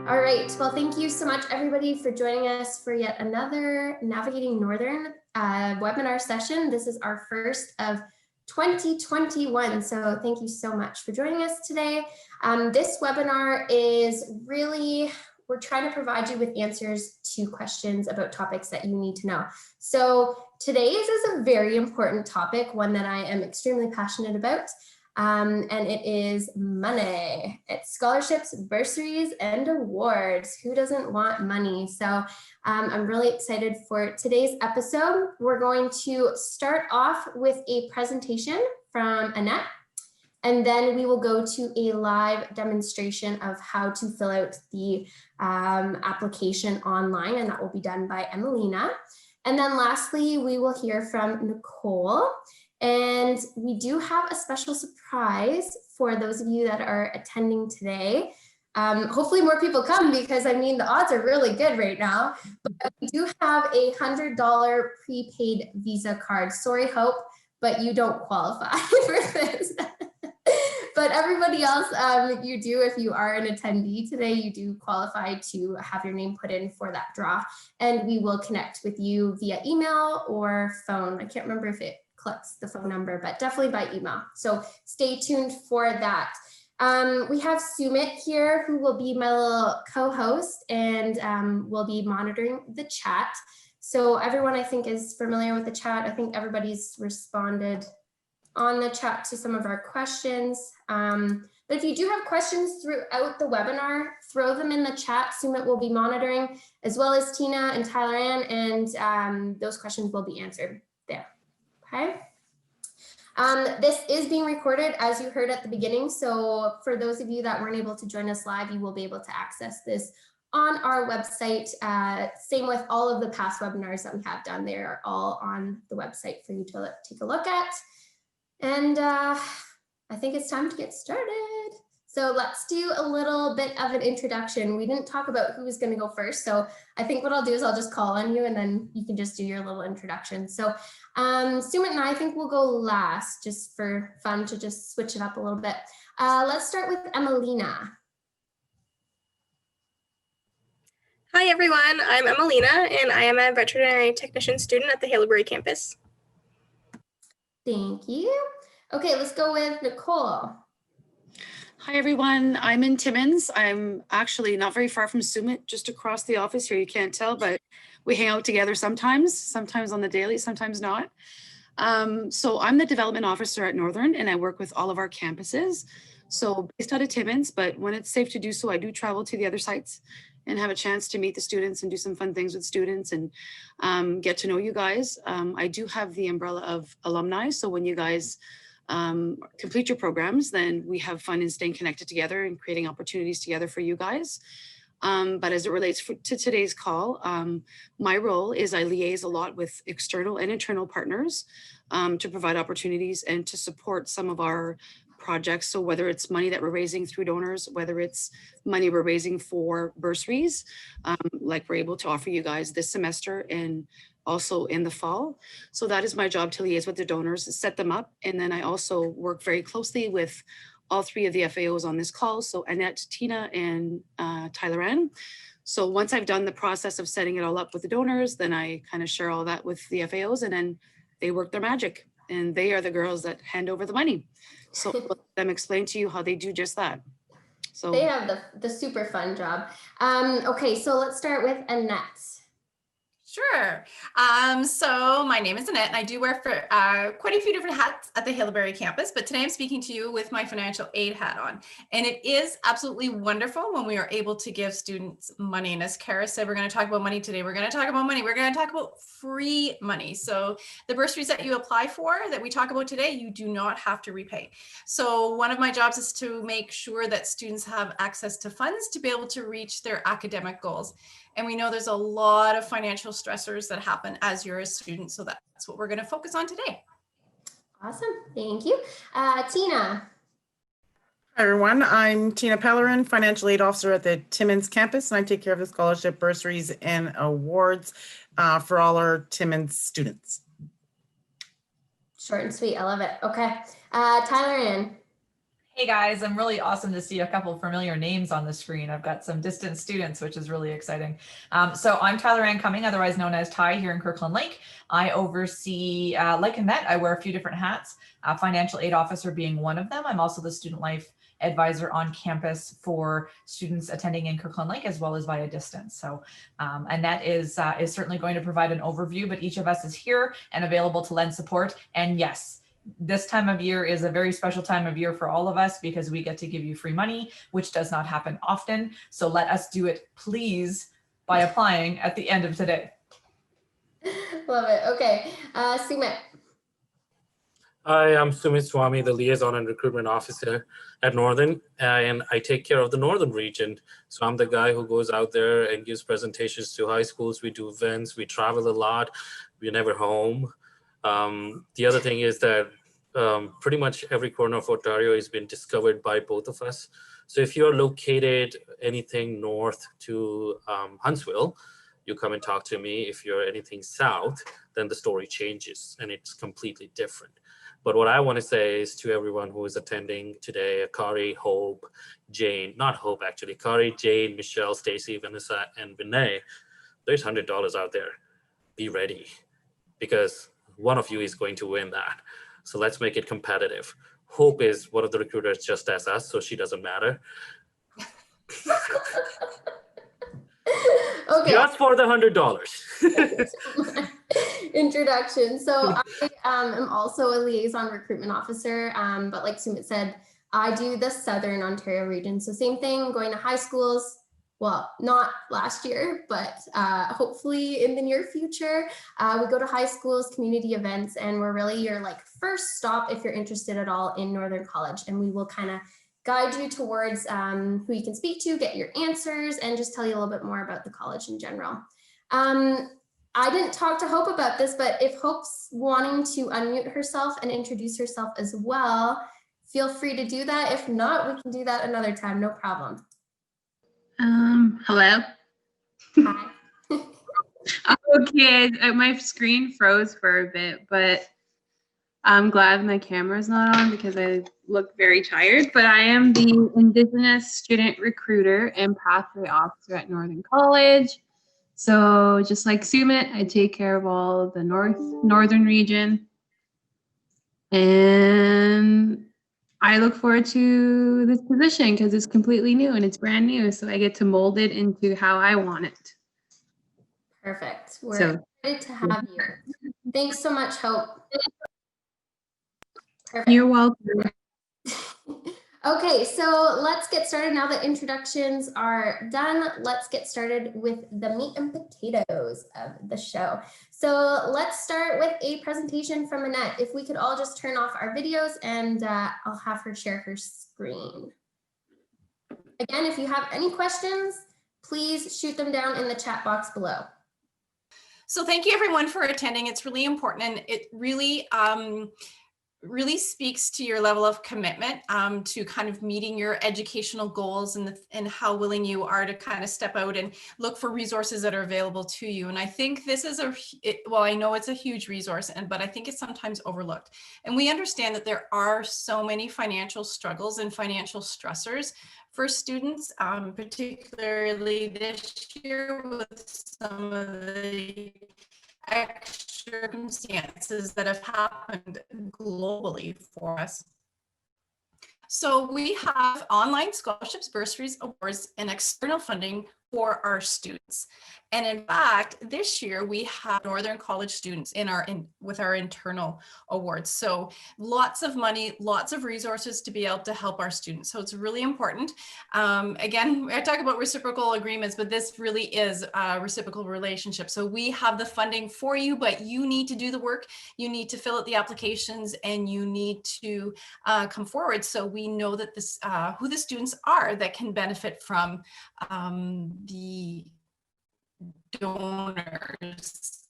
All right, well, thank you so much, everybody, for joining us for yet another Navigating Northern webinar session. This is our first of 2021, so thank you so much for joining us today. This webinar is really, we're trying to provide you with answers to questions about topics that you need to know. So today's is a very important topic, one that I am extremely passionate about. And it is money. It's scholarships, bursaries, and awards. Who doesn't want money? So I'm really excited for today's episode. We're going to start off with a presentation from Annette, and then we will go to a live demonstration of how to fill out the application online, and that will be done by Emelina. And then lastly, we will hear from Nicole. And we do have a special surprise for those of you that are attending today. Hopefully more people come, because I mean, the odds are really good right now. But we do have a $100 prepaid Visa card. Sorry, Hope, but you don't qualify for this. But everybody else, you do. If you are an attendee today, you do qualify to have your name put in for that draw. And we will connect with you via email or phone. I can't remember if it collects the phone number, but definitely by email. So stay tuned for that. We have Sumit here, who will be my little co-host, and will be monitoring the chat. So everyone, I think, is familiar with the chat. I think everybody's responded on the chat to some of our questions. But if you do have questions throughout the webinar, throw them in the chat. Sumit will be monitoring, as well as Tina and Tyler Ann, and those questions will be answered there. Okay. This is being recorded, as you heard at the beginning. So for those of you that weren't able to join us live, you will be able to access this on our website. Same with all of the past webinars that we have done. They are all on the website for you to take a look at. And I think it's time to get started. So let's do a little bit of an introduction. We didn't talk about who was going to go first. So I think what I'll do is I'll just call on you, and then you can just do your little introduction. So Sumit and I think we'll go last, just for fun, to just switch it up a little bit. Let's start with Emelina. Hi everyone, I'm Emelina, and I am a veterinary technician student at the Haileybury campus. Thank you. Okay, let's go with Nicole. Hi everyone, I'm in Timmins. I'm actually not very far from Sumit, just across the office here. You can't tell, but we hang out together sometimes on the daily, sometimes not. So I'm the development officer at Northern, and I work with all of our campuses. So based out of Timmins, but when it's safe to do so, I do travel to the other sites and have a chance to meet the students and do some fun things with students and get to know you guys. I do have the umbrella of alumni. So when you guys complete your programs, then we have fun in staying connected together and creating opportunities together for you guys. But as it relates to today's call, my role is I liaise a lot with external and internal partners to provide opportunities and to support some of our projects. So whether it's money that we're raising through donors, whether it's money we're raising for bursaries, like we're able to offer you guys this semester and also in the fall. So that is my job, to liaise with the donors, set them up. And then I also work very closely with all three of the FAOs on this call. So Annette, Tina, and Tyler Ann. So once I've done the process of setting it all up with the donors, then I kind of share all that with the FAOs, and then they work their magic. And they are the girls that hand over the money. So let them explain to you how they do just that. So they have the super fun job. Okay, so let's start with Annette. Sure. So my name is Annette, and I do wear for quite a few different hats at the Haileybury campus, but today I'm speaking to you with my financial aid hat on. And it is absolutely wonderful when we are able to give students money. And as Kara said, we're going to talk about money today. We're going to talk about money. We're going to talk about free money. So the bursaries that you apply for, that we talk about today, you do not have to repay. So one of my jobs is to make sure that students have access to funds to be able to reach their academic goals. And we know there's a lot of financial stressors that happen as you're a student. So that's what we're going to focus on today. Awesome. Thank you. Tina. Hi, everyone. I'm Tina Pellerin, financial aid officer at the Timmins campus, and I take care of the scholarship, bursaries, and awards for all our Timmins students. Short and sweet. I love it. Okay. Tyler Ann. Hey guys, I'm really awesome to see a couple familiar names on the screen. I've got some distant students, which is really exciting. So I'm Tyler Ann Cumming, otherwise known as Ty here in Kirkland Lake. I oversee, like Annette, I wear a few different hats, financial aid officer being one of them. I'm also the student life advisor on campus for students attending in Kirkland Lake as well as via distance. So Annette is certainly going to provide an overview, but each of us is here and available to lend support. And yes, this time of year is a very special time of year for all of us because we get to give you free money, which does not happen often. So let us do it, please, by applying at the end of today. Love it. Okay, Sumit. Hi, I'm Sumit Swami, the Liaison and Recruitment Officer at Northern, and I take care of the Northern region. So I'm the guy who goes out there and gives presentations to high schools. We do events, we travel a lot, we're never home. The other thing is that pretty much every corner of Ontario has been discovered by both of us. So if you're located anything north to Huntsville, you come and talk to me. If you're anything south, then the story changes and it's completely different. But what I want to say is to everyone who is attending today, Kari, Hope, Jane, not Hope actually, Kari, Jane, Michelle, Stacy, Vanessa, and Vinay, there's $100 out there. Be ready, because one of you is going to win that. So let's make it competitive. Hope is one of the recruiters just as us, so she doesn't matter. Okay. Just for the $100. Introduction. So I am also a liaison recruitment officer, but like Sumit said, I do the Southern Ontario region. So same thing, going to high schools. Well, not last year, but hopefully in the near future. We go to high schools, community events, and we're really your like first stop if you're interested at all in Northern College. And we will kind of guide you towards who you can speak to, get your answers, and just tell you a little bit more about the college in general. I didn't talk to Hope about this, but if Hope's wanting to unmute herself and introduce herself as well, feel free to do that. If not, we can do that another time, no problem. Hello. Hi. Okay, my screen froze for a bit, but I'm glad my camera's not on because I look very tired. But I am the Indigenous Student Recruiter and Pathway Officer at Northern College. So just like Sumit, I take care of all the northern region. And I look forward to this position because it's completely new and it's brand new. So I get to mold it into how I want it. Perfect. We're excited to have you. Thanks so much, Hope. Perfect. You're welcome. Okay, so let's get started. Now that introductions are done, let's get started with the meat and potatoes of the show. So let's start with a presentation from Annette. If we could all just turn off our videos and I'll have her share her screen. Again, if you have any questions, please shoot them down in the chat box below. So thank you everyone for attending. It's really important, and it really really speaks to your level of commitment to kind of meeting your educational goals and how willing you are to kind of step out and look for resources that are available to you. And I think this is well, I know it's a huge resource, but I think it's sometimes overlooked. And we understand that there are so many financial struggles and financial stressors for students, particularly this year with some of the circumstances that have happened globally for us. So we have online scholarships, bursaries, awards, and external funding for our students. And in fact, this year we have Northern College students with our internal awards. So lots of money, lots of resources to be able to help our students. So it's really important. Again, I talk about reciprocal agreements, but this really is a reciprocal relationship. So we have the funding for you, but you need to do the work. You need to fill out the applications and you need to come forward. So we know that this, who the students are that can benefit from the donors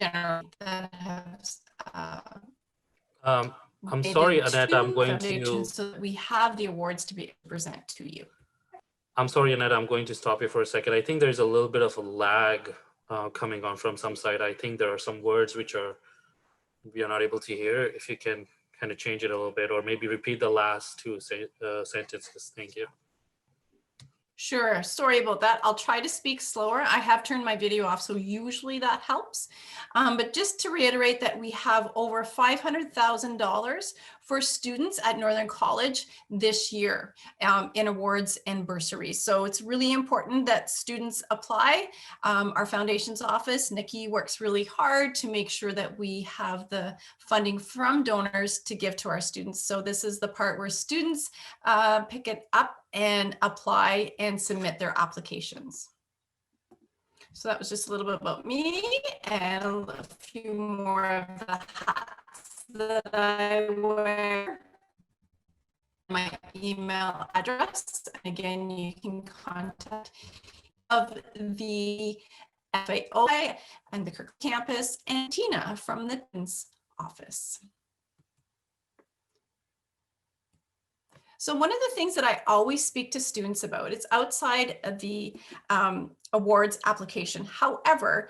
generally that have I'm sorry, Annette, I'm going to... So that we have the awards to be present to you. I'm sorry, Annette, I'm going to stop you for a second. I think there's a little bit of a lag coming on from some side. I think there are some words which we are not able to hear. If you can kind of change it a little bit, or maybe repeat the last two sentences. Thank you. Sure. Sorry about that. I'll try to speak slower. I have turned my video off, so usually that helps. But just to reiterate that we have over $500,000 for students at Northern College this year in awards and bursaries. So it's really important that students apply. Our foundation's office, Nikki, works really hard to make sure that we have the funding from donors to give to our students. So this is the part where students pick it up and apply and submit their applications. So that was just a little bit about me and a few more of the hats that I wear. My email address, again, you can contact of the FAO and the Kirkland campus and Tina from the Timmins office. So one of the things that I always speak to students about, it's outside of the awards application. However,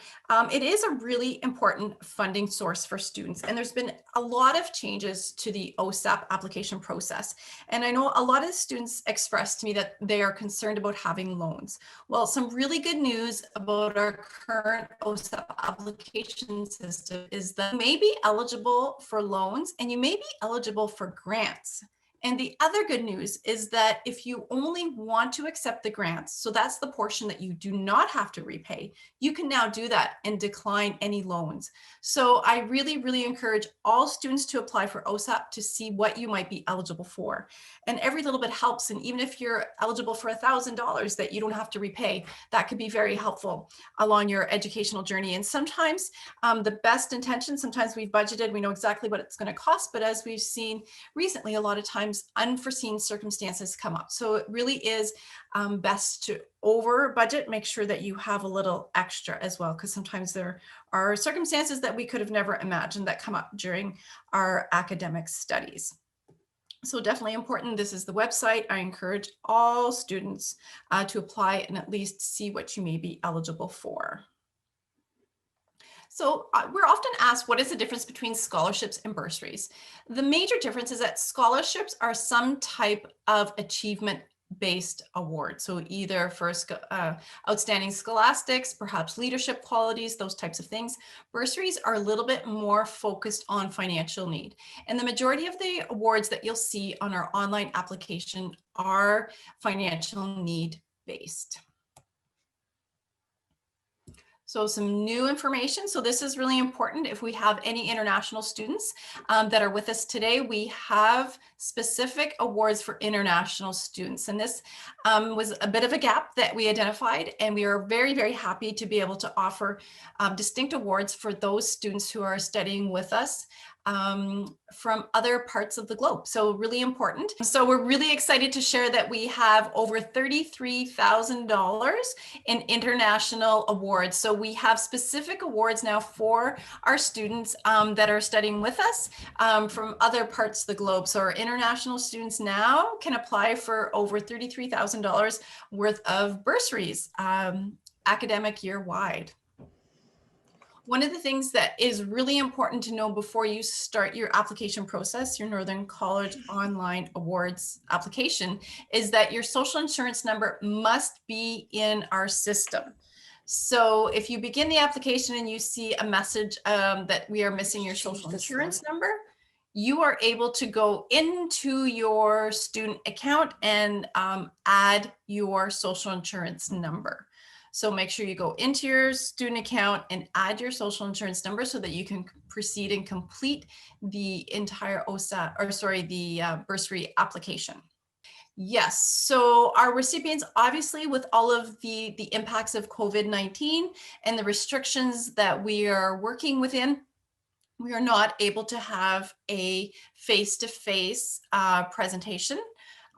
it is a really important funding source for students. And there's been a lot of changes to the OSAP application process. And I know a lot of students expressed to me that they are concerned about having loans. Well, some really good news about our current OSAP application system is that you may be eligible for loans and you may be eligible for grants. And the other good news is that if you only want to accept the grants, so that's the portion that you do not have to repay, you can now do that and decline any loans. So I really, really encourage all students to apply for OSAP to see what you might be eligible for. And every little bit helps. And even if you're eligible for $1,000 that you don't have to repay, that could be very helpful along your educational journey. And sometimes the best intention, sometimes we've budgeted, we know exactly what it's going to cost, but as we've seen recently, a lot of times unforeseen circumstances come up. So it really is best to over budget, make sure that you have a little extra as well, because sometimes there are circumstances that we could have never imagined that come up during our academic studies. So definitely important. This is the website. I encourage all students to apply and at least see what you may be eligible for. So we're often asked, what is the difference between scholarships and bursaries? The major difference is that scholarships are some type of achievement-based award. So either for outstanding scholastics, perhaps leadership qualities, those types of things. Bursaries are a little bit more focused on financial need. And the majority of the awards that you'll see on our online application are financial need based. So some new information. So this is really important. If we have any international students that are with us today, we have specific awards for international students. And this was a bit of a gap that we identified. And we are very, very happy to be able to offer distinct awards for those students who are studying with us from other parts of the globe. So really important. So we're really excited to share that we have over $33,000 in international awards. So we have specific awards now for our students that are studying with us from other parts of the globe. So our international students now can apply for over $33,000 worth of bursaries academic year wide. One of the things that is really important to know before you start your application process, your Northern College Online Awards application, is that your social insurance number must be in our system. So if you begin the application and you see a message that we are missing your social insurance number, you are able to go into your student account and add your social insurance number. So make sure you go into your student account and add your social insurance number so that you can proceed and complete the entire OSAT, or sorry, the bursary application. Yes, so our recipients, obviously with all of the impacts of COVID-19 and the restrictions that we are working within, we are not able to have a face-to-face presentation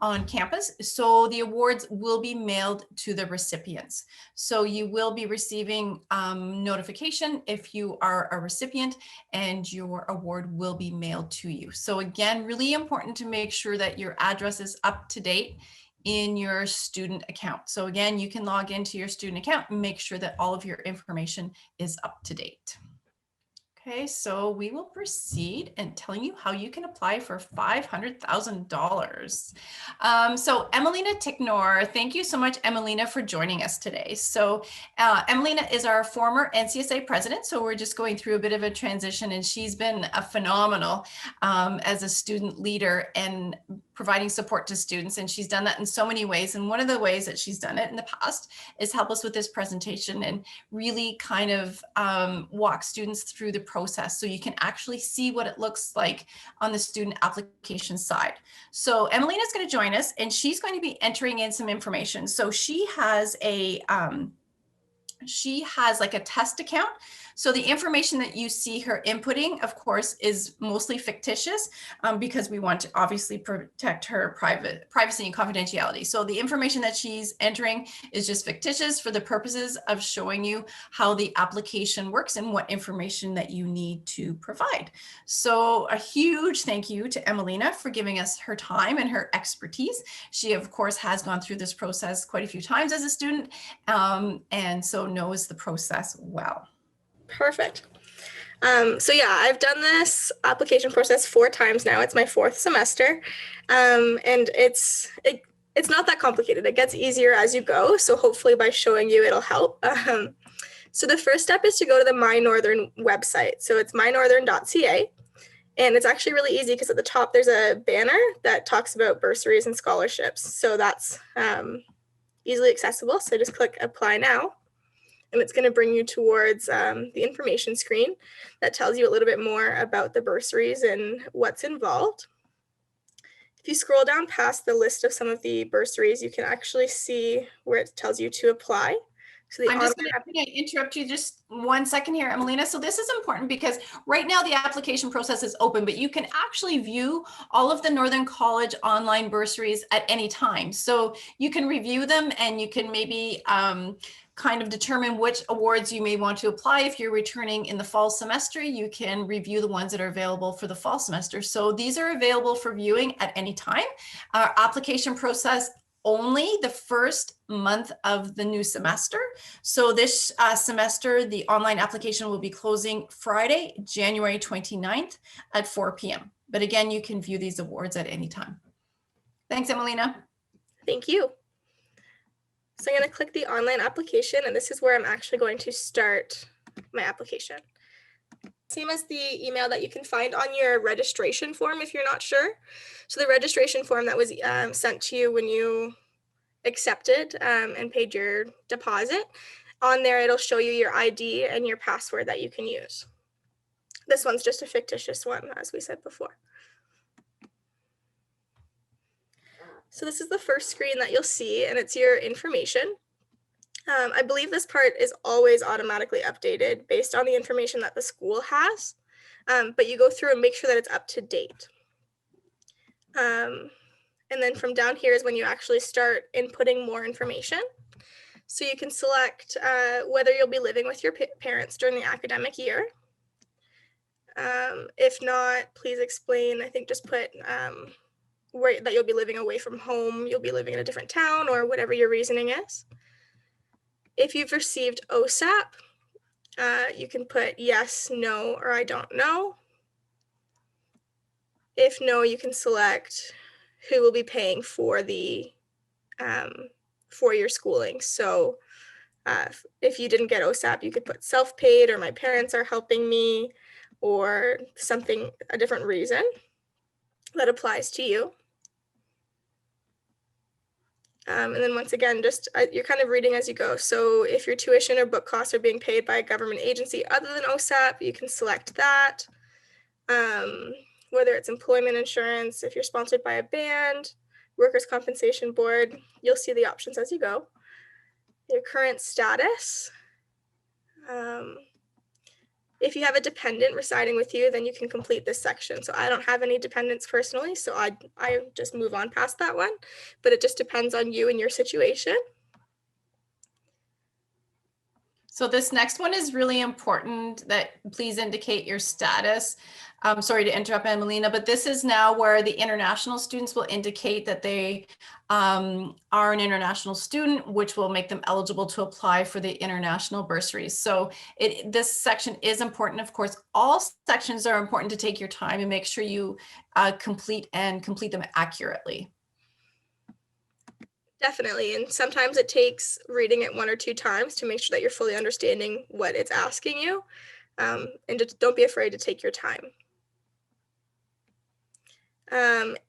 on campus. So the awards will be mailed to the recipients. So you will be receiving notification if you are a recipient, and your award will be mailed to you. So again, really important to make sure that your address is up to date in your student account. So again, you can log into your student account and make sure that all of your information is up to date. Okay, so we will proceed and telling you how you can apply for $500,000. So Emelina Ticknor, thank you so much, Emelina, for joining us today. So Emelina is our former NCSA president, so we're just going through a bit of a transition, and she's been a phenomenal as a student leader and providing support to students, and she's done that in so many ways. And one of the ways that she's done it in the past is help us with this presentation and really kind of walk students through the process so you can actually see what it looks like on the student application side. So Emelina is going to join us, and she's going to be entering in some information. So she has like a test account. So the information that you see her inputting, of course, is mostly fictitious because we want to obviously protect her privacy and confidentiality. So the information that she's entering is just fictitious for the purposes of showing you how the application works and what information that you need to provide. So a huge thank you to Emelina for giving us her time and her expertise. She, of course, has gone through this process quite a few times as a student, and so knows the process well. Perfect. So yeah, I've done this application process 4 times now. It's my 4th semester, and it's not that complicated. It gets easier as you go. So hopefully by showing you, it'll help. So the first step is to go to the My Northern website. So it's mynorthern.ca, and it's actually really easy because at the top there's a banner that talks about bursaries and scholarships. So that's easily accessible. So just click Apply Now. And it's going to bring you towards the information screen that tells you a little bit more about the bursaries and what's involved. If you scroll down past the list of some of the bursaries, you can actually see where it tells you to apply. So I'm just going to interrupt you just 1 second here, Emelina. So this is important because right now the application process is open, but you can actually view all of the Northern College online bursaries at any time. So you can review them, and you can maybe kind of determine which awards you may want to apply. If you're returning in the fall semester, you can review the ones that are available for the fall semester. So these are available for viewing at any time. Our application process only the first month of the new semester. So this semester, the online application will be closing Friday, January 29th at 4 p.m. But again, you can view these awards at any time. Thanks, Emelina. Thank you. So I'm going to click the online application, and this is where I'm actually going to start my application. Same as the email that you can find on your registration form if you're not sure. So the registration form that was sent to you when you accepted and paid your deposit, on there it'll show you your ID and your password that you can use. This one's just a fictitious one, as we said before. So this is the first screen that you'll see, and it's your information. I believe this part is always automatically updated based on the information that the school has, but you go through and make sure that it's up to date. And then from down here is when you actually start inputting more information. So you can select whether you'll be living with your parents during the academic year. If not, please explain. I think just put where that you'll be living away from home, you'll be living in a different town, or whatever your reasoning is. If you've received OSAP, you can put yes, no, or I don't know. If no, you can select who will be paying for the for your schooling. So if you didn't get OSAP, you could put self-paid, or my parents are helping me, or something, a different reason that applies to you. And then once again, just you're kind of reading as you go. So if your tuition or book costs are being paid by a government agency other than OSAP, you can select that. Whether it's employment insurance, if you're sponsored by a band, workers' compensation board, you'll see the options as you go. Your current status. If you have a dependent residing with you, then you can complete this section. So I don't have any dependents personally, so I just move on past that one, but it just depends on you and your situation. So this next one is really important, that please indicate your status. Sorry to interrupt, Emelina, but this is now where the international students will indicate that they are an international student, which will make them eligible to apply for the international bursaries. So this section is important. Of course, all sections are important to take your time and make sure you complete them accurately. Definitely. And sometimes it takes reading it 1 or 2 times to make sure that you're fully understanding what it's asking you. And just don't be afraid to take your time.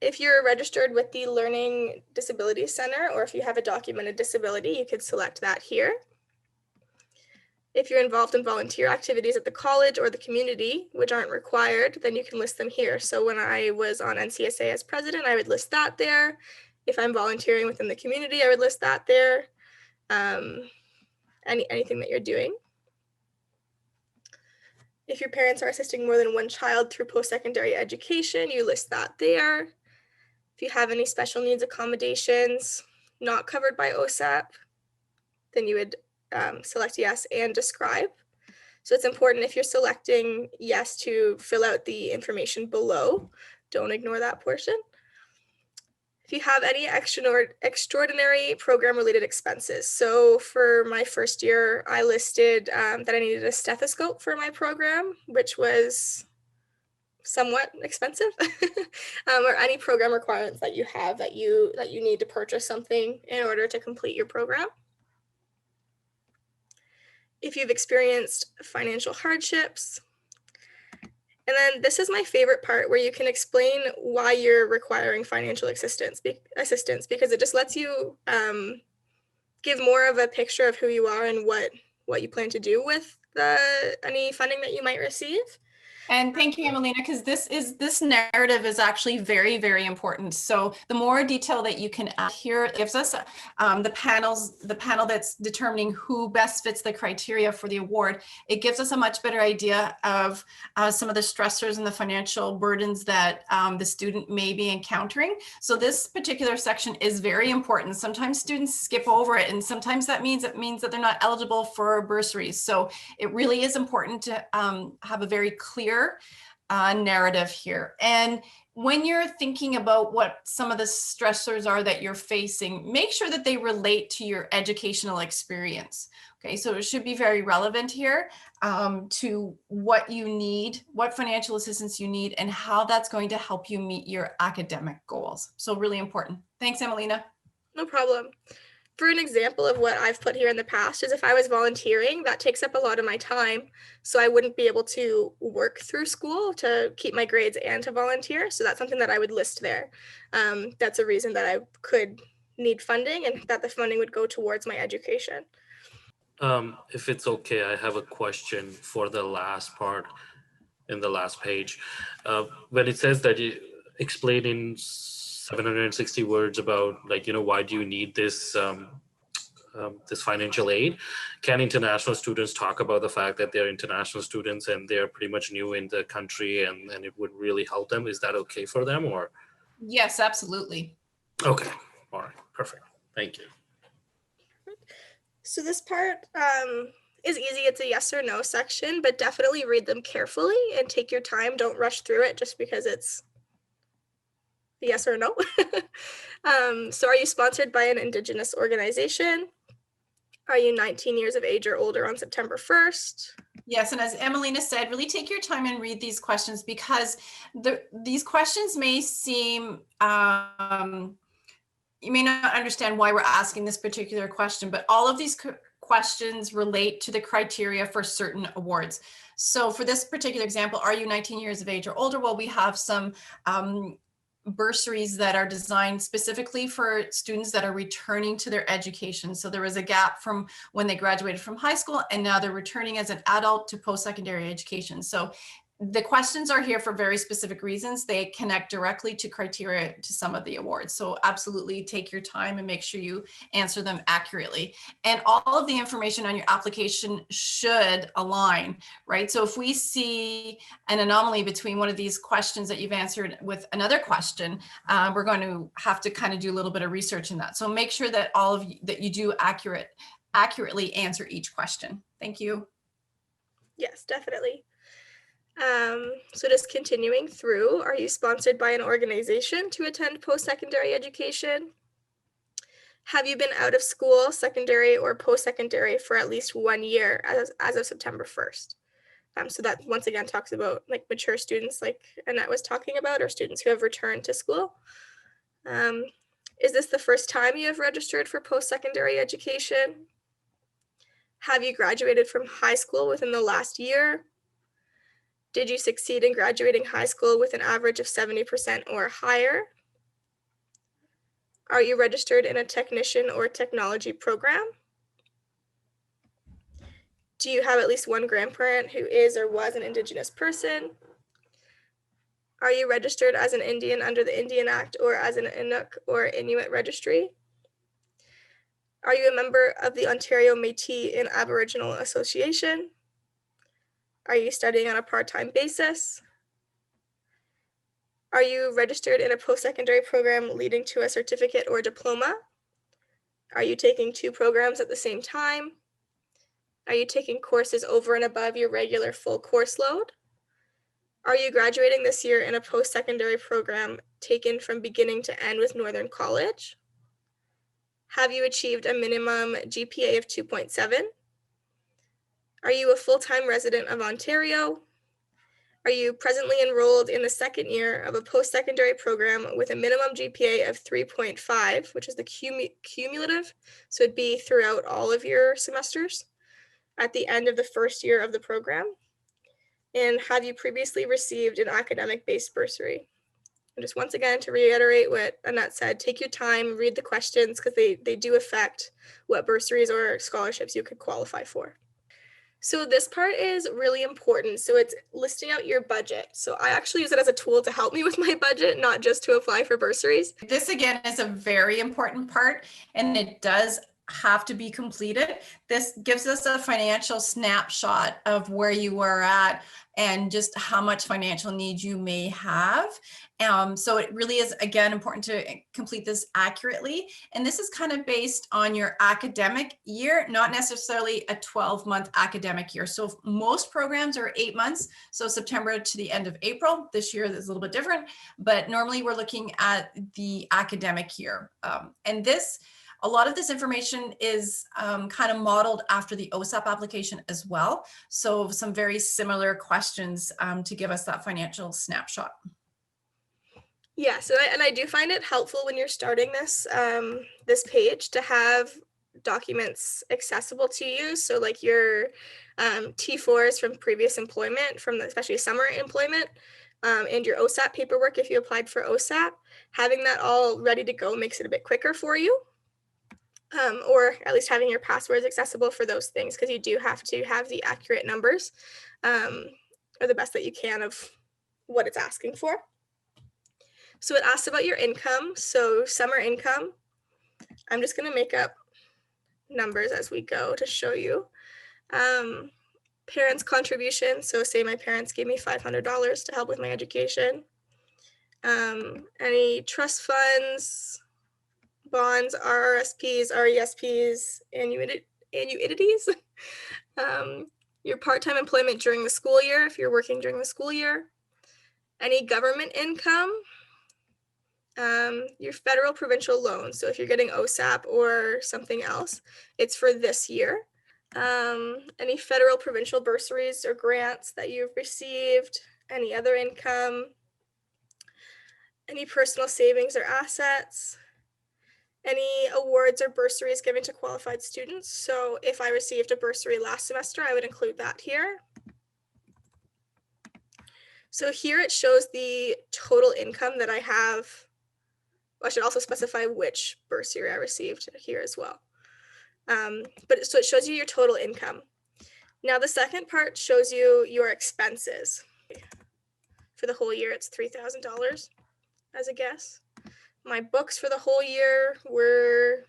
If you're registered with the Learning Disability Center, or if you have a documented disability, you could select that here. If you're involved in volunteer activities at the college or the community, which aren't required, then you can list them here. So when I was on NCSA as president, I would list that there. If I'm volunteering within the community, I would list that there. Anything that you're doing. If your parents are assisting more than one child through post-secondary education, you list that there. If you have any special needs accommodations not covered by OSAP, then you would select yes and describe. So it's important, if you're selecting yes, to fill out the information below. Don't ignore that portion. If you have any extraordinary program-related expenses. So for my first year, I listed that I needed a stethoscope for my program, which was somewhat expensive, or any program requirements that you have that you need to purchase something in order to complete your program. If you've experienced financial hardships. And then this is my favorite part, where you can explain why you're requiring financial assistance, because it just lets you give more of a picture of who you are and what you plan to do with any funding that you might receive. And thank you, Emelina, because this narrative is actually very, very important. So the more detail that you can add here, it gives us the panel that's determining who best fits the criteria for the award. It gives us a much better idea of some of the stressors and the financial burdens that the student may be encountering. So this particular section is very important. Sometimes students skip over it, and sometimes that means that they're not eligible for bursaries. So it really is important to have a very clear narrative here. And when you're thinking about what some of the stressors are that you're facing, make sure that they relate to your educational experience. Okay, so it should be very relevant here to what you need, what financial assistance you need, and how that's going to help you meet your academic goals. So really important. Thanks, Emelina. No problem. For an example of what I've put here in the past is, if I was volunteering, that takes up a lot of my time. So I wouldn't be able to work through school to keep my grades and to volunteer. So that's something that I would list there. That's a reason that I could need funding, and that the funding would go towards my education. If it's okay, I have a question for the last part in the last page. When it says that you explain in 760 words about, like, why do you need this this financial aid? Can international students talk about the fact that they're international students and they're pretty much new in the country, and it would really help them? Is that okay for them, or? Yes, absolutely. Okay, all right, perfect. Thank you. So this part is easy. It's a yes or no section, but definitely read them carefully and take your time. Don't rush through it just because it's yes or no. So are you sponsored by an Indigenous organization? Are you 19 years of age or older on September 1st? Yes, and as Emelina said, really take your time and read these questions, because these questions may seem, you may not understand why we're asking this particular question, but all of these questions relate to the criteria for certain awards. So for this particular example, are you 19 years of age or older? Well, we have some bursaries that are designed specifically for students that are returning to their education. So there was a gap from when they graduated from high school, and now they're returning as an adult to post-secondary education. So the questions are here for very specific reasons. They connect directly to criteria to some of the awards. So absolutely take your time and make sure you answer them accurately. And all of the information on your application should align, right? So if we see an anomaly between one of these questions that you've answered with another question, we're going to have to kind of do a little bit of research in that. So make sure that that you do accurately answer each question. Thank you. Yes, definitely. So just continuing through, are you sponsored by an organization to attend post-secondary education? Have you been out of school, secondary or post-secondary for at least 1 year as of September 1st? So that once again talks about like mature students like Annette was talking about, or students who have returned to school. Is this the first time you have registered for post-secondary education? Have you graduated from high school within the last year? Did you succeed in graduating high school with an average of 70% or higher? Are you registered in a technician or technology program? Do you have at least one grandparent who is or was an Indigenous person? Are you registered as an Indian under the Indian Act or as an Inuk or Inuit registry? Are you a member of the Ontario Métis and Aboriginal Association? Are you studying on a part-time basis? Are you registered in a post-secondary program leading to a certificate or diploma? Are you taking 2 programs at the same time? Are you taking courses over and above your regular full course load? Are you graduating this year in a post-secondary program taken from beginning to end with Northern College? Have you achieved a minimum GPA of 2.7? Are you a full-time resident of Ontario? Are you presently enrolled in the second year of a post-secondary program with a minimum GPA of 3.5, which is the cumulative, so it'd be throughout all of your semesters at the end of the first year of the program? And have you previously received an academic-based bursary? And just once again, to reiterate what Annette said, take your time, read the questions, because they do affect what bursaries or scholarships you could qualify for. So this part is really important. So it's listing out your budget. So I actually use it as a tool to help me with my budget, not just to apply for bursaries. This again is a very important part, and it does have to be completed. This gives us a financial snapshot of where you are at and just how much financial need you may have. So it really is, again, important to complete this accurately. And this is kind of based on your academic year, not necessarily a 12-month academic year. So most programs are 8 months. So September to the end of April. This year is a little bit different, but normally we're looking at the academic year. A lot of this information is kind of modeled after the OSAP application as well. So some very similar questions to give us that financial snapshot. Yes, and I do find it helpful when you're starting this this page to have documents accessible to you. So like your T4s from previous employment, from especially summer employment, and your OSAP paperwork if you applied for OSAP, having that all ready to go makes it a bit quicker for you. Or at least having your passwords accessible for those things, because you do have to have the accurate numbers or the best that you can of what it's asking for. So it asks about your income. So summer income, I'm just going to make up numbers as we go to show you. Parents' contribution. So say my parents gave me $500 to help with my education. Any trust funds, bonds, RRSPs, RESPs, annuities. Your part-time employment during the school year, if you're working during the school year. Any government income. Your federal provincial loan. So if you're getting OSAP or something else, it's for this year. Any federal provincial bursaries or grants that you've received, any other income, any personal savings or assets, any awards or bursaries given to qualified students. So if I received a bursary last semester, I would include that here. So here it shows the total income that I have. I should also specify which bursary I received here as well. So it shows you your total income. Now the second part shows you your expenses. For the whole year, it's $3,000 as a guess. My books for the whole year were,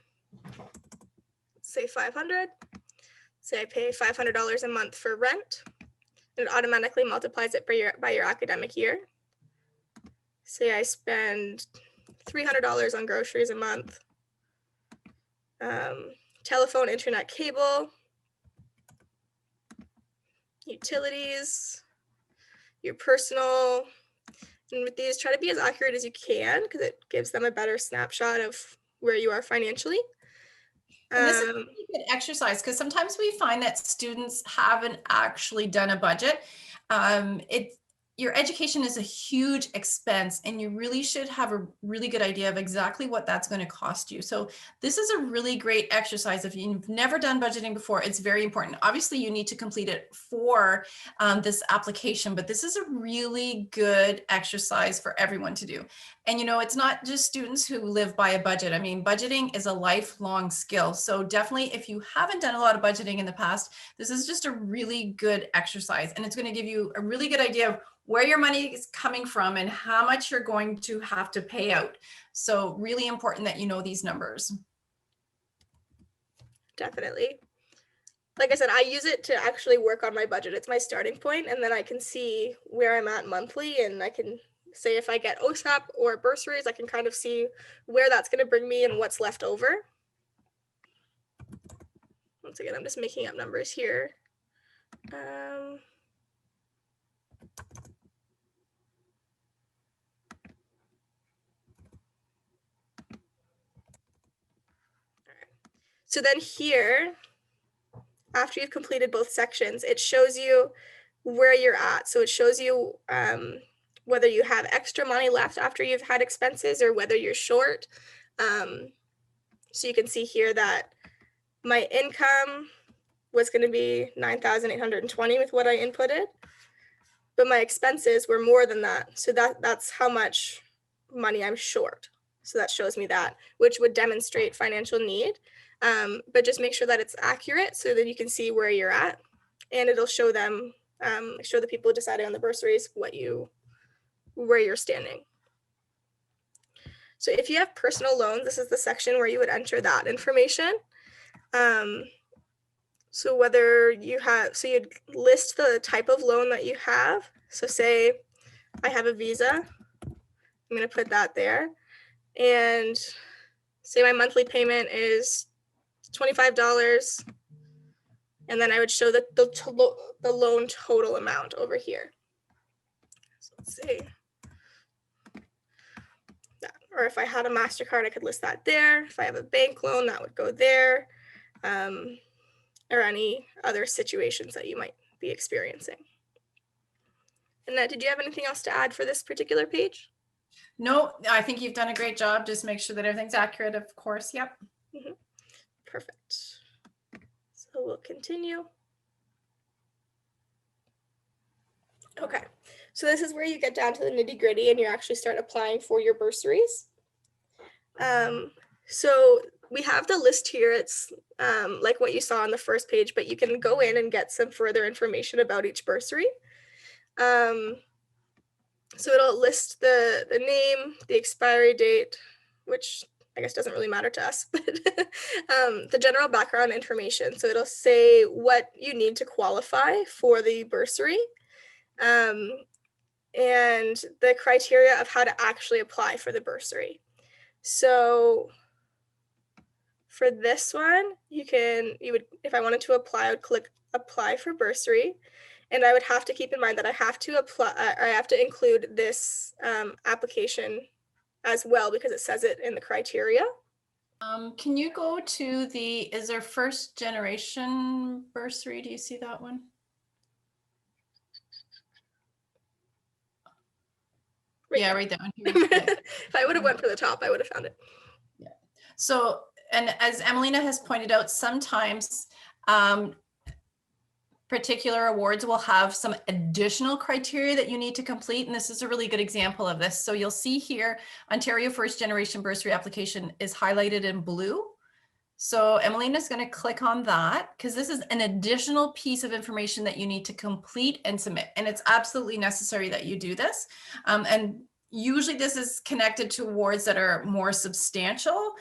say, $500. Say I pay $500 a month for rent. It automatically multiplies it by your academic year. Say I spend $300 on groceries a month. Telephone, internet, cable. utilities, your personal, and with these, try to be as accurate as you can because it gives them a better snapshot of where you are financially. And this is a really good exercise because sometimes we find that students haven't actually done a budget. Your education is a huge expense and you really should have a really good idea of exactly what that's going to cost you. So this is a really great exercise. If you've never done budgeting before, it's very important. Obviously, you need to complete it for this application, but this is a really good exercise for everyone to do. And, you know, it's not just students who live by a budget. I mean, budgeting is a lifelong skill. So definitely, if you haven't done a lot of budgeting in the past, this is just a really good exercise. And it's going to give you a really good idea of where your money is coming from and how much you're going to have to pay out. So really important that you know these numbers. Definitely. Like I said, I use it to actually work on my budget. It's my starting point, and then I can see where I'm at monthly, and I can say if I get OSAP or bursaries, I can kind of see where that's going to bring me and what's left over. Once again, I'm just making up numbers here. So then here, after you've completed both sections, it shows you where you're at. So it shows you whether you have extra money left after you've had expenses or whether you're short. So you can see here that my income was going to be $9,820 with what I inputted, but my expenses were more than that. So that's how much money I'm short. So that shows me that, which would demonstrate financial need. But just make sure that it's accurate so that you can see where you're at, and it'll show them, show the people deciding on the bursaries where you're standing. So if you have personal loans, this is the section where you would enter that information. So whether you have, so you'd list the type of loan that you have. So say I have a Visa, I'm going to put that there, and say my monthly payment is $25, and then I would show the loan total amount over here. So let's see that, or if I had a MasterCard, I could list that there. If I have a bank loan, that would go there, or any other situations that you might be experiencing. Annette, did you have anything else to add for this particular page? No, I think you've done a great job. Just make sure that everything's accurate, of course. Yep. Mm-hmm. Perfect. So we'll continue. Okay, so this is where you get down to the nitty gritty and you actually start applying for your bursaries. So we have the list here. It's like what you saw on the first page, but you can go in and get some further information about each bursary. So it'll list the name, the expiry date, which I guess doesn't really matter to us, but the general background information. So it'll say what you need to qualify for the bursary, and the criteria of how to actually apply for the bursary. So for this one, you would, if I wanted to apply, I would click apply for bursary. And I would have to keep in mind that I have to apply, I have to include this application as well because it says it in the criteria. Can you go to is there first generation bursary? Do you see that one? Right yeah, there. right there. If I would have went for the top, I would have found it. Yeah. So, and as Emelina has pointed out, sometimes particular awards will have some additional criteria that you need to complete. And this is a really good example of this. So you'll see here, Ontario First Generation Bursary application is highlighted in blue. So Emelina is going to click on that because this is an additional piece of information that you need to complete and submit. And it's absolutely necessary that you do this. And usually this is connected to awards that are more substantial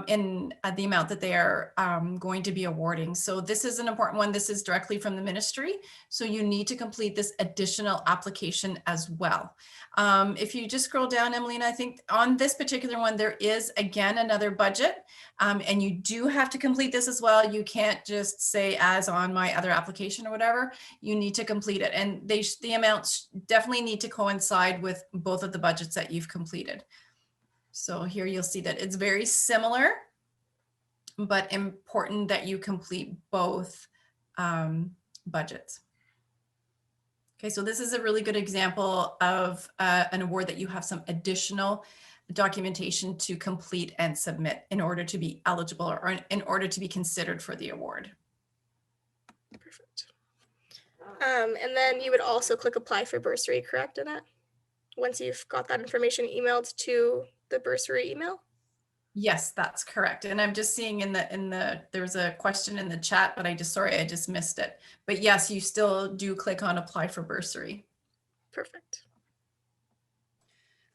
in the amount that they are going to be awarding. So this is an important one. This is directly from the ministry. So you need to complete this additional application as well. If you just scroll down, Emelina, I think on this particular one, there is again another budget, and you do have to complete this as well. You can't just say as on my other application or whatever. You need to complete it, and the amounts definitely need to coincide with both of the budgets that you've completed. So here you'll see that it's very similar, but important that you complete both budgets. Okay, so this is a really good example of an award that you have some additional documentation to complete and submit in order to be eligible or in order to be considered for the award. Perfect. And then you would also click apply for bursary, correct, Annette? Once you've got that information emailed to the bursary email? Yes, that's correct. And I'm just seeing there's a question in the chat, but I just missed it. But yes, you still do click on apply for bursary. Perfect.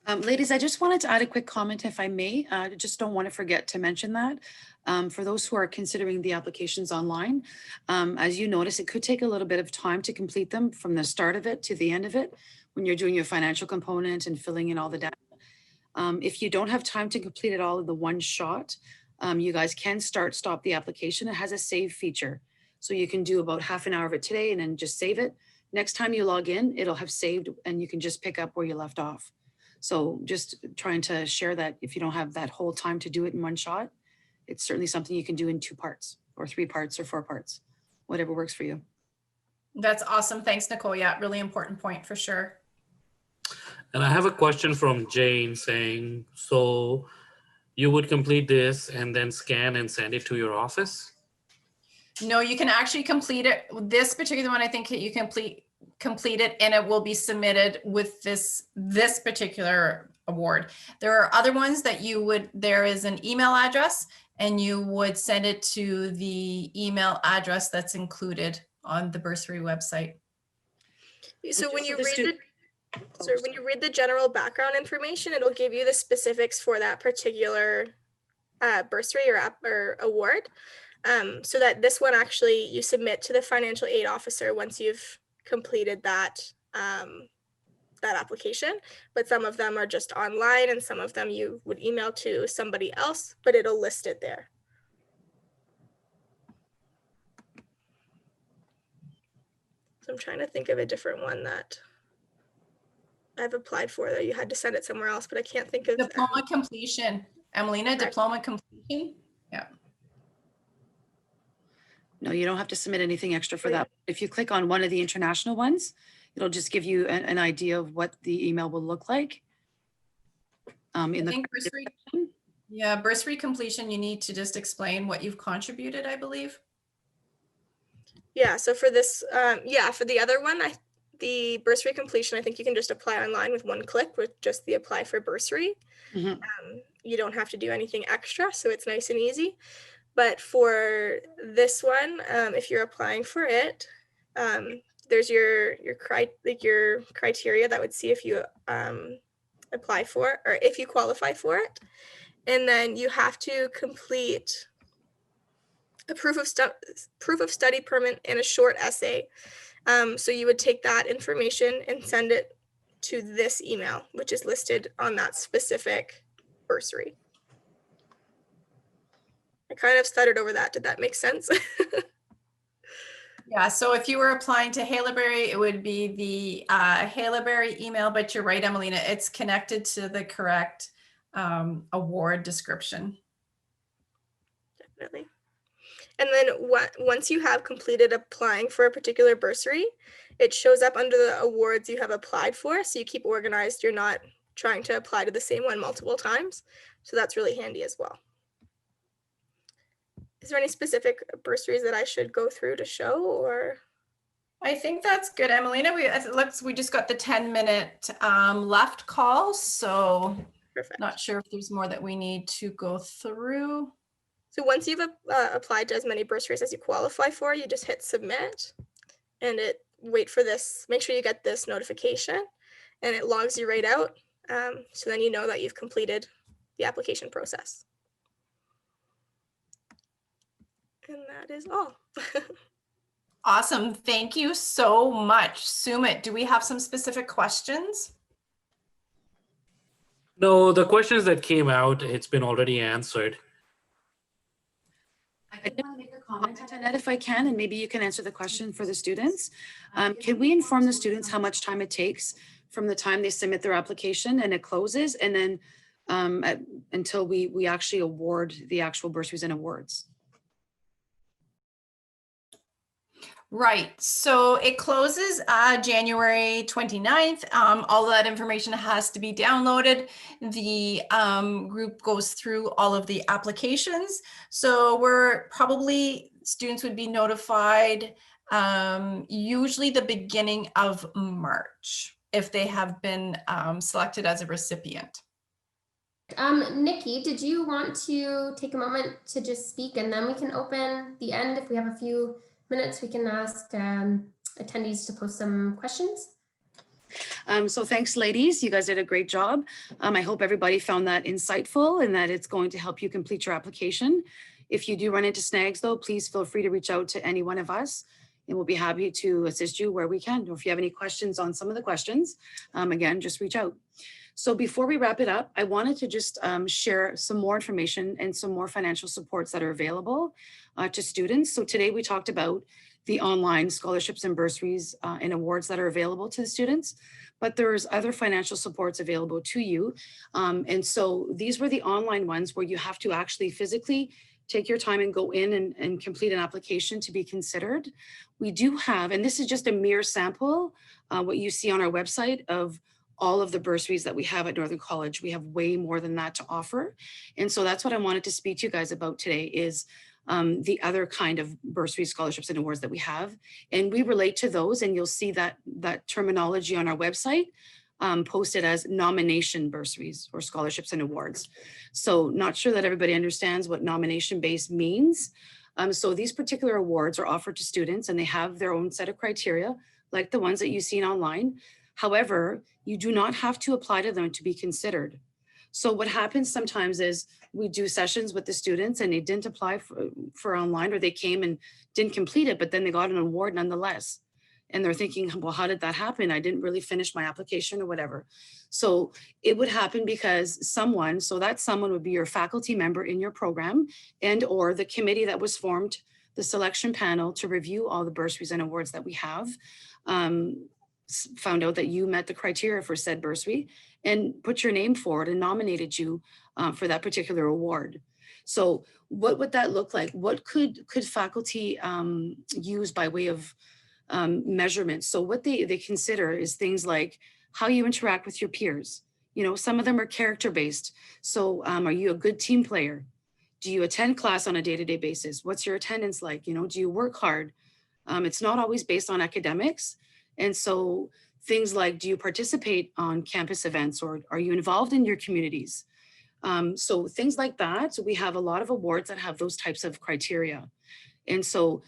Ladies, I just wanted to add a quick comment if I may. I just don't want to forget to mention that. For those who are considering the applications online, as you notice, it could take a little bit of time to complete them from the start of it to the end of it when you're doing your financial component and filling in all the data. If you don't have time to complete it all in the one shot, you guys can stop the application. It has a save feature. So you can do about half an hour of it today and then just save it. Next time you log in, it'll have saved and you can just pick up where you left off. So just trying to share that if you don't have that whole time to do it in one shot, it's certainly something you can do in 2 parts or 3 parts or 4 parts, whatever works for you. That's awesome. Thanks, Nicole. Yeah, really important point for sure. And I have a question from Jane saying, so you would complete this and then scan and send it to your office? No, you can actually complete it. This particular one, I think you complete it and it will be submitted with this particular award. There are other ones that there is an email address and you would send it to the email address that's included on the bursary website. So when you read the general background information, it'll give you the specifics for that particular bursary or award. So that this one actually you submit to the financial aid officer once you've completed that application, but some of them are just online and some of them you would email to somebody else, but it'll list it there. So I'm trying to think of a different one that I've applied for that you had to send it somewhere else, but I can't think of diploma completion. Emelina, Correct. Diploma completion. Yeah. No, you don't have to submit anything extra for that. If you click on one of the international ones, it'll just give you an idea of what the email will look like. Bursary completion, you need to just explain what you've contributed, I believe. Yeah, so for this, for the other one, the bursary completion, I think you can just apply online with one click with just the apply for bursary. Mhm. You don't have to do anything extra, so it's nice and easy. But for this one, if you're applying for it, there's your criteria that would see if you apply for or if you qualify for it, and then you have to complete a proof of study permit and a short essay. So you would take that information and send it to this email, which is listed on that specific bursary. I kind of stuttered over that. Did that make sense? Yeah, so if you were applying to Haileybury, it would be the Haileybury email, but you're right, Emelina, it's connected to the correct award description. Definitely. And then once you have completed applying for a particular bursary, it shows up under the awards you have applied for. So you keep organized. You're not trying to apply to the same one multiple times. So that's really handy as well. Is there any specific bursaries that I should go through to show, or? I think that's good, Emelina. We just got the 10-minute left call, so Perfect. Not sure if there's more that we need to go through. So once you've applied to as many bursaries as you qualify for, you just hit submit and wait for this. Make sure you get this notification and it logs you right out. So then you know that you've completed the application process. And that is all. Awesome. Thank you so much. Sumit, do we have some specific questions? No, the questions that came out, it's been already answered. I did want to make a comment, Annette, if I can, and maybe you can answer the question for the students. Can we inform the students how much time it takes from the time they submit their application and it closes, and then until we actually award the actual bursaries and awards? Right. So it closes January 29th. All of that information has to be downloaded. The group goes through all of the applications. So students would be notified usually the beginning of March if they have been selected as a recipient. Nikki, did you want to take a moment to just speak, and then we can open the end? If we have a few minutes, we can ask attendees to post some questions. So thanks, ladies. You guys did a great job. I hope everybody found that insightful and that it's going to help you complete your application. If you do run into snags, though, please feel free to reach out to any one of us, and we'll be happy to assist you where we can. Or if you have any questions on some of the questions, again, just reach out. So before we wrap it up, I wanted to just share some more information and some more financial supports that are available to students. So today we talked about the online scholarships and bursaries and awards that are available to the students, but there's other financial supports available to you. And so these were the online ones where you have to actually physically take your time and go in and complete an application to be considered. We do have, and this is just a mere sample, what you see on our website of all of the bursaries that we have at Northern College. We have way more than that to offer. And so that's what I wanted to speak to you guys about today is the other kind of bursary scholarships and awards that we have. And we relate to those, and you'll see that terminology on our website posted as nomination bursaries or scholarships and awards. So not sure that everybody understands what nomination based means. So these particular awards are offered to students and they have their own set of criteria, like the ones that you've seen online. However, you do not have to apply to them to be considered. So what happens sometimes is we do sessions with the students and they didn't apply for online, or they came and didn't complete it, but then they got an award nonetheless. And they're thinking, well, how did that happen? I didn't really finish my application or whatever. So it would happen because someone, so that someone would be your faculty member in your program and or the committee that was formed, the selection panel to review all the bursaries and awards that we have, found out that you met the criteria for said bursary and put your name forward and nominated you for that particular award. So what would that look like? What could faculty use by way of measurement? So what they consider is things like how you interact with your peers. You know, some of them are character based. So are you a good team player? Do you attend class on a day-to-day basis? What's your attendance like? You know, do you work hard? It's not always based on academics. And so things like, do you participate on campus events, or are you involved in your communities? So things like that. So we have a lot of awards that have those types of criteria. And so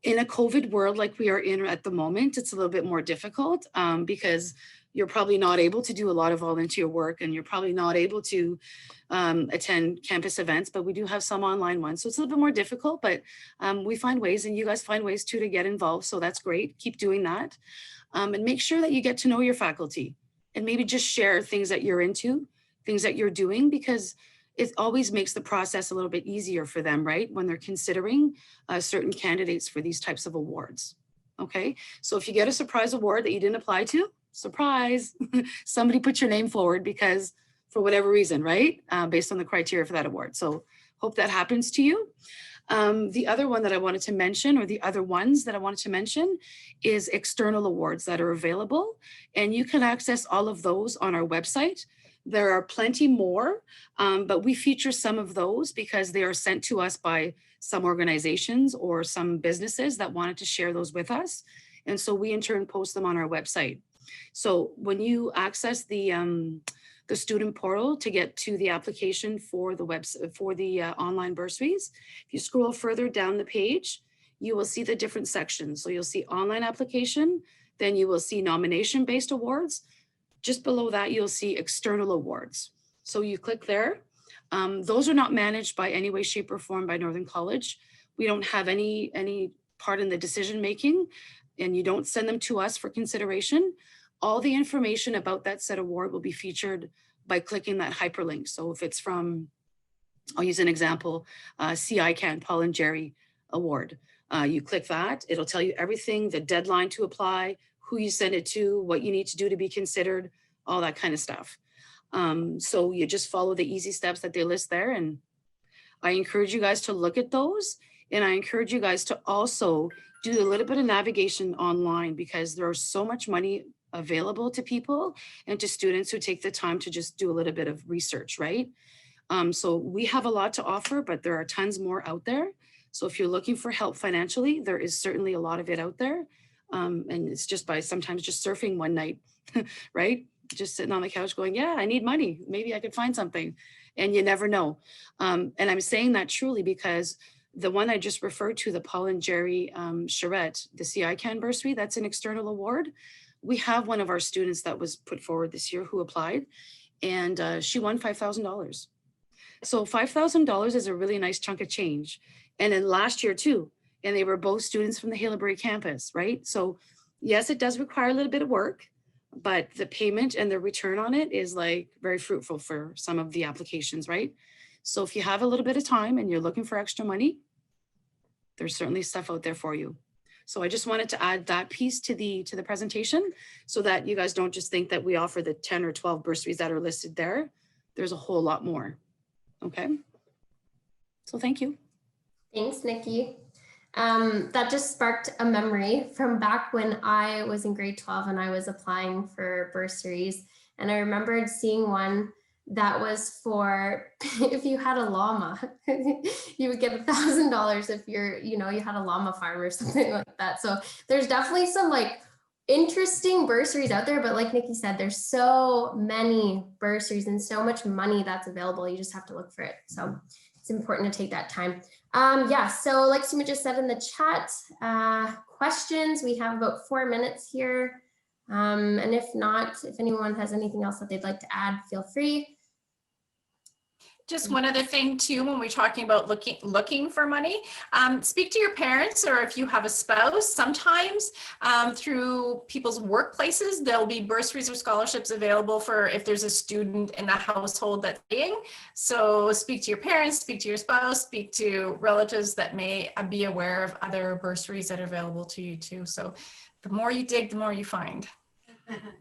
in a COVID world like we are in at the moment, it's a little bit more difficult because you're probably not able to do a lot of volunteer work and you're probably not able to attend campus events, but we do have some online ones. So it's a little bit more difficult, but we find ways, and you guys find ways too to get involved. So that's great. Keep doing that. And make sure that you get to know your faculty and maybe just share things that you're into, things that you're doing, because it always makes the process a little bit easier for them, right? When they're considering certain candidates for these types of awards. Okay, so if you get a surprise award that you didn't apply to, surprise, somebody put your name forward because for whatever reason, right? Based on the criteria for that award. So hope that happens to you. The other one that I wanted to mention, or the other ones that I wanted to mention, is external awards that are available. And you can access all of those on our website. There are plenty more, but we feature some of those because they are sent to us by some organizations or some businesses that wanted to share those with us. And so we in turn post them on our website. So when you access the student portal to get to the application for the website for the online bursaries, if you scroll further down the page, you will see the different sections. So you'll see online application, then you will see nomination-based awards, Just below that, you'll see external awards. So you click there. Those are not managed by any way, shape, or form by Northern College. We don't have any part in the decision making, and you don't send them to us for consideration. All the information about that said award will be featured by clicking that hyperlink. So if it's from, I'll use an example, CICAN, Paul and Jerry Award. You click that, it'll tell you everything, the deadline to apply, who you send it to, what you need to do to be considered, all that kind of stuff. So you just follow the easy steps that they list there. And I encourage you guys to look at those. And I encourage you guys to also do a little bit of navigation online, because there's so much money available to people and to students who take the time to just do a little bit of research, right? So we have a lot to offer, but there are tons more out there. So if you're looking for help financially, there is certainly a lot of it out there. And it's just by sometimes just surfing one night, right? Just sitting on the couch going, yeah, I need money. Maybe I could find something. And you never know. And I'm saying that truly because the one I just referred to, the Paul and Jerry Charette, the CICAN bursary, that's an external award. We have one of our students that was put forward this year who applied, and she won $5,000. So $5,000 is a really nice chunk of change. And then last year too, and they were both students from the Haileybury campus, right? So yes, it does require a little bit of work, but the payment and the return on it is like very fruitful for some of the applications, right? So if you have a little bit of time and you're looking for extra money, there's certainly stuff out there for you. So I just wanted to add that piece to the presentation so that you guys don't just think that we offer the 10 or 12 bursaries that are listed there. There's a whole lot more. Okay. So thank you. Thanks, Nikki. That just sparked a memory from back when I was in grade 12 and I was applying for bursaries. And I remembered seeing one that was for if you had a llama, you would get $1,000 if you had a llama farm or something like that. So there's definitely some like interesting bursaries out there, but like Nikki said, there's so many bursaries and so much money that's available. You just have to look for it. So it's important to take that time. Yeah, so like Sumit just said in the chat, questions, we have about 4 minutes here. And if not, if anyone has anything else that they'd like to add, feel free. Just one other thing too, when we're talking about looking for money, speak to your parents, or if you have a spouse, sometimes through people's workplaces, there'll be bursaries or scholarships available for if there's a student in the household that's paying. So speak to your parents, speak to your spouse, speak to relatives that may be aware of other bursaries that are available to you too. So the more you dig, the more you find.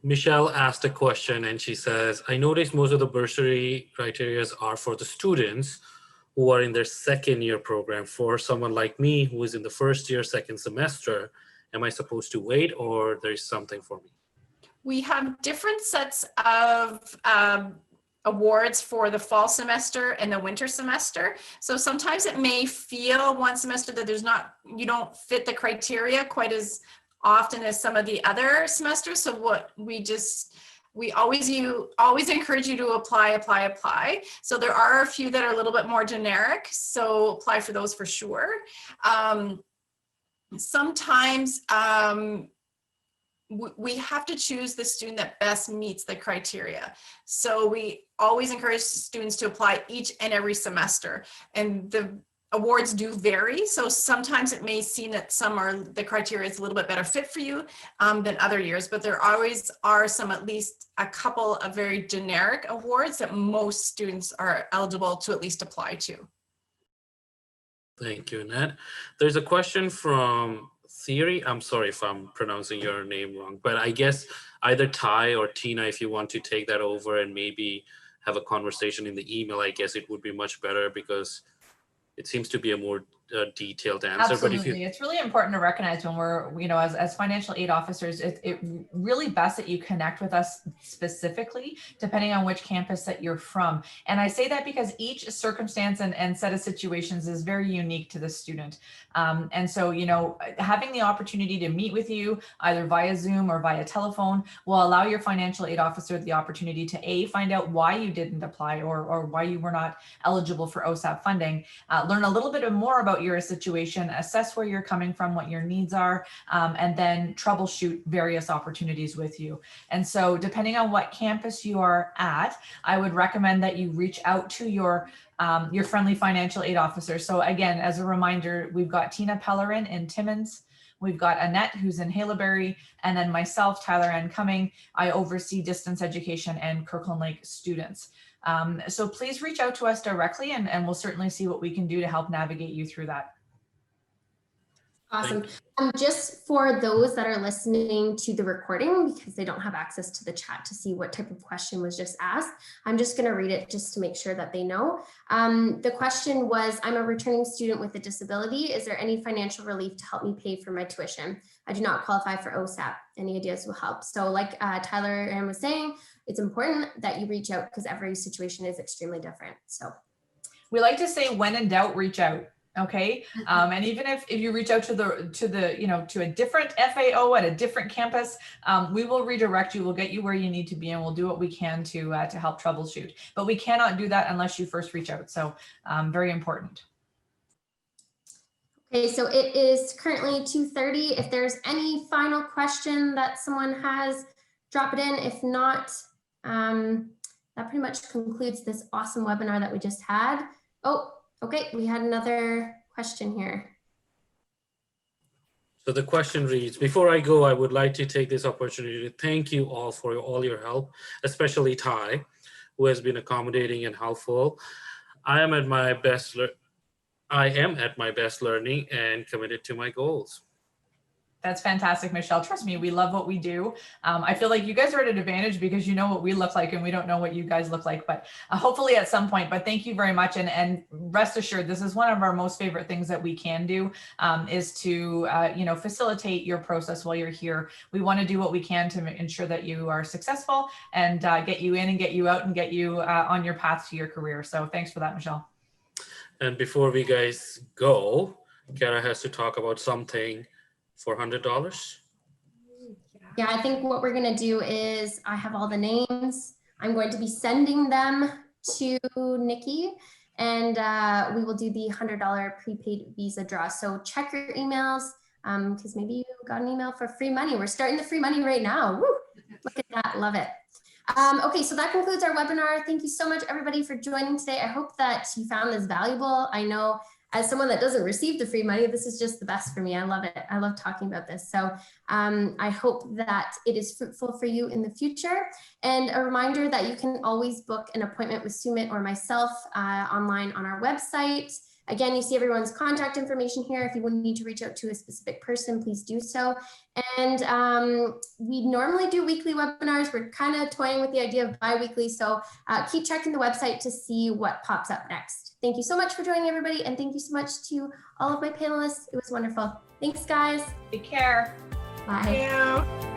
Michelle asked a question and she says, I noticed most of the bursary criteria are for the students who are in their second year program. For someone like me who is in the first year, second semester, am I supposed to wait or there's something for me? We have different sets of awards for the fall semester and the winter semester. So sometimes it may feel one semester that you don't fit the criteria quite as often as some of the other semesters. So what we always encourage you to apply. So there are a few that are a little bit more generic. So apply for those for sure. Sometimes we have to choose the student that best meets the criteria. So we always encourage students to apply each and every semester, and the awards do vary. So sometimes it may seem that the criteria is a little bit better fit for you than other years, but there always are at least a couple of very generic awards that most students are eligible to at least apply to. Thank you, Annette. There's a question from Theory. I'm sorry if I'm pronouncing your name wrong, but I guess either Ty or Tina, if you want to take that over and maybe have a conversation in the email, I guess it would be much better because it seems to be a more detailed answer. Absolutely. But if it's really important to recognize when we're, as financial aid officers, it really best that you connect with us specifically, depending on which campus that you're from. And I say that because each circumstance and set of situations is very unique to the student. And so, having the opportunity to meet with you either via Zoom or via telephone will allow your financial aid officer the opportunity to find out why you didn't apply or why you were not eligible for OSAP funding, learn a little bit more about about your situation, assess where you're coming from, what your needs are, and then troubleshoot various opportunities with you. And so depending on what campus you are at, I would recommend that you reach out to your friendly financial aid officer. So again, as a reminder, we've got Tina Pellerin in Timmins. We've got Annette, who's in Haileybury, and then myself, Tyler Ann Cumming. I oversee distance education and Kirkland Lake students. So please reach out to us directly, and we'll certainly see what we can do to help navigate you through that. Awesome. Just for those that are listening to the recording, because they don't have access to the chat to see what type of question was just asked, I'm just going to read it just to make sure that they know. The question was, I'm a returning student with a disability. Is there any financial relief to help me pay for my tuition? I do not qualify for OSAP. Any ideas will help. So like Tyler was saying, it's important that you reach out because every situation is extremely different. So we like to say, when in doubt, reach out. Okay. And even if you reach out to a different FAO at a different campus, we will redirect you. We'll get you where you need to be, and we'll do what we can to help troubleshoot. But we cannot do that unless you first reach out. So very important. Okay, so it is currently 2:30. If there's any final question that someone has, drop it in. If not, that pretty much concludes this awesome webinar that we just had. Oh, okay, we had another question here. So the question reads, before I go, I would like to take this opportunity to thank you all for all your help, especially Ty, who has been accommodating and helpful. I am at my best learning and committed to my goals. That's fantastic, Michelle. Trust me, we love what we do. I feel like you guys are at an advantage because you know what we look like and we don't know what you guys look like, but hopefully at some point. But thank you very much. And rest assured, this is one of our most favorite things that we can do, is to facilitate your process while you're here. We want to do what we can to ensure that you are successful and get you in and get you out and get you on your path to your career. So thanks for that, Michelle. And before we guys go, Kara has to talk about something. $400. Yeah, I think what we're going to do is I have all the names. I'm going to be sending them to Nikki, and we will do the $100 prepaid Visa draw. So check your emails because maybe you got an email for free money. We're starting the free money right now. Woo! Look at that. Love it. Okay, so that concludes our webinar. Thank you so much, everybody, for joining today. I hope that you found this valuable. I know as someone that doesn't receive the free money, this is just the best for me. I love it. I love talking about this. So I hope that it is fruitful for you in the future. And a reminder that you can always book an appointment with Sumit or myself online on our website. Again, you see everyone's contact information here. If you would need to reach out to a specific person, please do so. And we normally do weekly webinars. We're kind of toying with the idea of bi-weekly. So keep checking the website to see what pops up next. Thank you so much for joining, everybody. And thank you so much to all of my panelists. It was wonderful. Thanks, guys. Take care. Bye. Thank you.